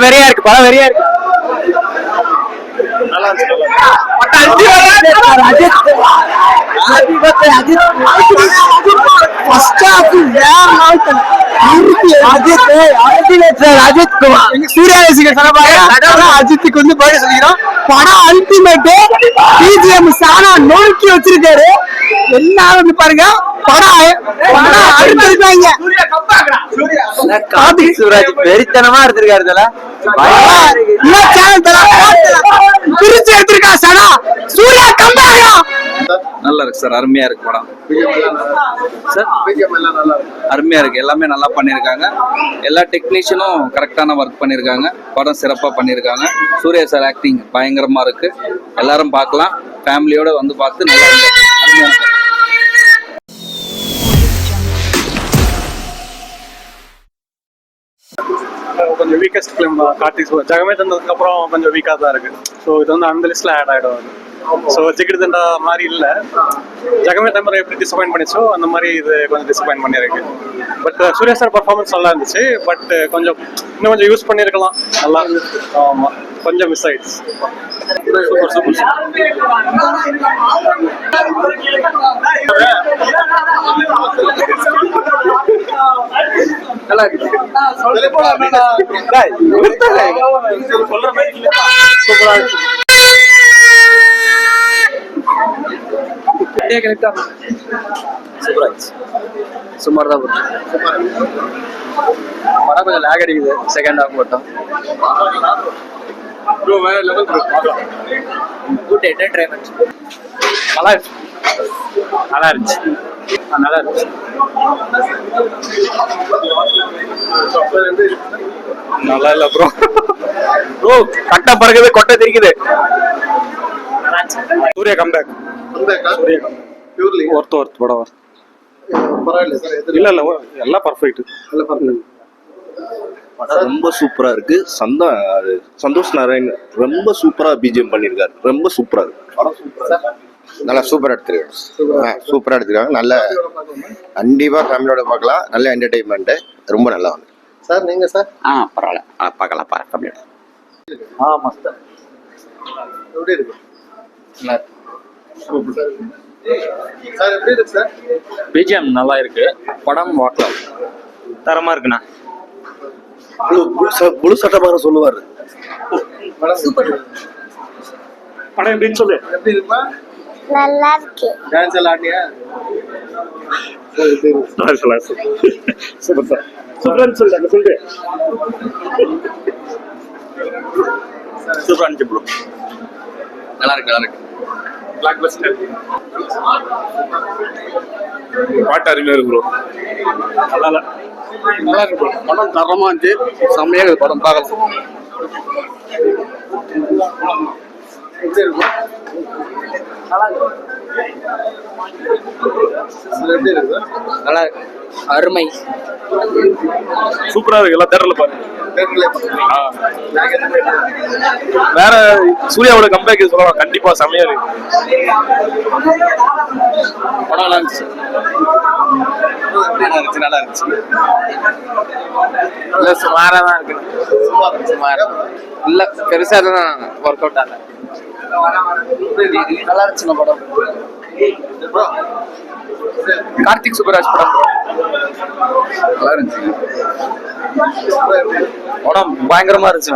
படம் வெறியா இருக்கு, படம் வெறியா இருக்கு. அஜித்துக்கு வந்து பதில் சொல்லிக்கிறோம். படம் அல்டிமேட், பிஜிஎம் சானா நோக்கி வச்சிருக்காரு. எல்லாரும் பாருங்க, படம் கார்த்திக் சுப்ராஜ் வெறித்தனமா எடுத்திருக்காரு. பிரிச்சு எடுத்திருக்கா சனா. சூர்யா கம்பாயா நல்லா இருக்கு சார், அருமையா இருக்கு படம் சார், அருமையா இருக்கு. எல்லாமே நல்லா பண்ணியிருக்காங்க, எல்லா டெக்னீஷியனும் கரெக்டான ஒர்க் பண்ணியிருக்காங்க. படம் சிறப்பாக பண்ணியிருக்காங்க. சூர்யா சார் ஆக்டிங் பயங்கரமா இருக்கு. எல்லாரும் பார்க்கலாம், ஃபேமிலியோட வந்து பார்த்து நல்லா இருக்கு. அருமையா இருக்கு. கொஞ்சம் வீக்கஸ்ட் ஃபிலிம் தான். கார்த்திக் ஜெகமே தந்ததுக்கு அப்புறம் கொஞ்சம் வீக்காக தான் இருக்கு. ஸோ இது வந்து அந்த லிஸ்ட்ல ஆட் ஆகிடும். ஸோ ஜிகிடு தண்டா மாதிரி இல்லை. ஜெகமே தம்பரை எப்படி டிசப்பாயின்ட் பண்ணிச்சோ அந்த மாதிரி இது கொஞ்சம் டிசப்பாயின்ட் பண்ணியிருக்கு. பட் சூர்யா சார் பர்ஃபார்மன்ஸ் நல்லா இருந்துச்சு. பட் கொஞ்சம் இன்னும் கொஞ்சம் யூஸ் பண்ணியிருக்கலாம். நல்லா ஆமாம், கொஞ்சம் மிஸ் ஆயிடுச்சு. Super super. நல்லா இருக்கு. சுமார் தான் படம் கொஞ்சம் லேக் அடிக்குது. செகண்ட் ஹாஃப் மட்டும் குட் என்டர்டைன்மெண்ட். நல்லா இருந்துச்சு, நல்லா இருந்துச்சு, நல்லா இருந்துச்சு. நல்லா இல்ல ப்ரோ. ப்ரோ கட்ட பறக்குது, கொட்டை தெரிக்குது. Suriya comeback. Suriya comeback purely worth படம். இல்ல இல்ல எல்லாம் பர்ஃபெக்ட். படம் ரொம்ப சூப்பரா இருக்கு. சந்தோஷ் நாராயண் ரொம்ப சூப்பரா பிஜிஎம் பண்ணிருக்காரு. ரொம்ப சூப்பரா இருக்கு. நல்லா சூப்பரா எடுத்துருக்காங்க. சூப்பரா எடுத்துருக்காங்க. நல்ல கண்டிப்பா ஃபேமிலியோட பார்க்கலாம். நல்ல என்டர்டைன்மெண்ட், ரொம்ப நல்லா வந்து சார். நீங்க சார் பரவாயில்ல, பார்க்கலாம் ஃபேமிலியோட. மஸ்த். எப்படி இருக்கு? சார் எப்படி இருக்கு சார்? பிஜிஎம் நல்லா இருக்கு. படம் பார்க்கலாம், தரமா இருக்குண்ணா. முழு சட்டமாக சொல்லுவாரு. சூப்பர். படம் எப்படின்னு சொல்லு. எப்படி இருக்குமா? நல்லா இருக்கு. டான்ஸ் எல்லாம் ஆடியா? Super sir. சூப்பர் சொல்லுங்க, சொல்லு. சூப்பர் அனுப்பிச்சு ப்ரோ. நல்லா இருக்கு, நல்லா இருக்கு. பிளாக் பஸ்டர். பாட்டு அருமையா இருக்கு ப்ரோ. நல்லா இருக்கு ப்ரோ. படம் தரமா இருந்துச்சு, செம்மையா இருக்கு படம். பார்க்கலாம். எப்படி இருக்கு? நல்லா இருக்கு, அருமை, சூப்பரா இருக்கு. எல்லாம் தேட்டர்ல பாருங்க. வேற சூர்யாவோட கம்பேக் சொல்லலாம். கண்டிப்பா செம்மையா இருக்கு படம். நல்லா இருந்துச்சு, நல்லா இருந்துச்சு. இல்ல சுமாரா தான் இருக்கு. சுமாரா இல்ல, பெருசா தான் ஒர்க் அவுட் ஆகல. நல்லா இருந்துச்சு படம். கார்த்திக் சுப்ராஜ் படம் நல்லா இருந்துச்சு. படம் பயங்கரமா இருந்துச்சு.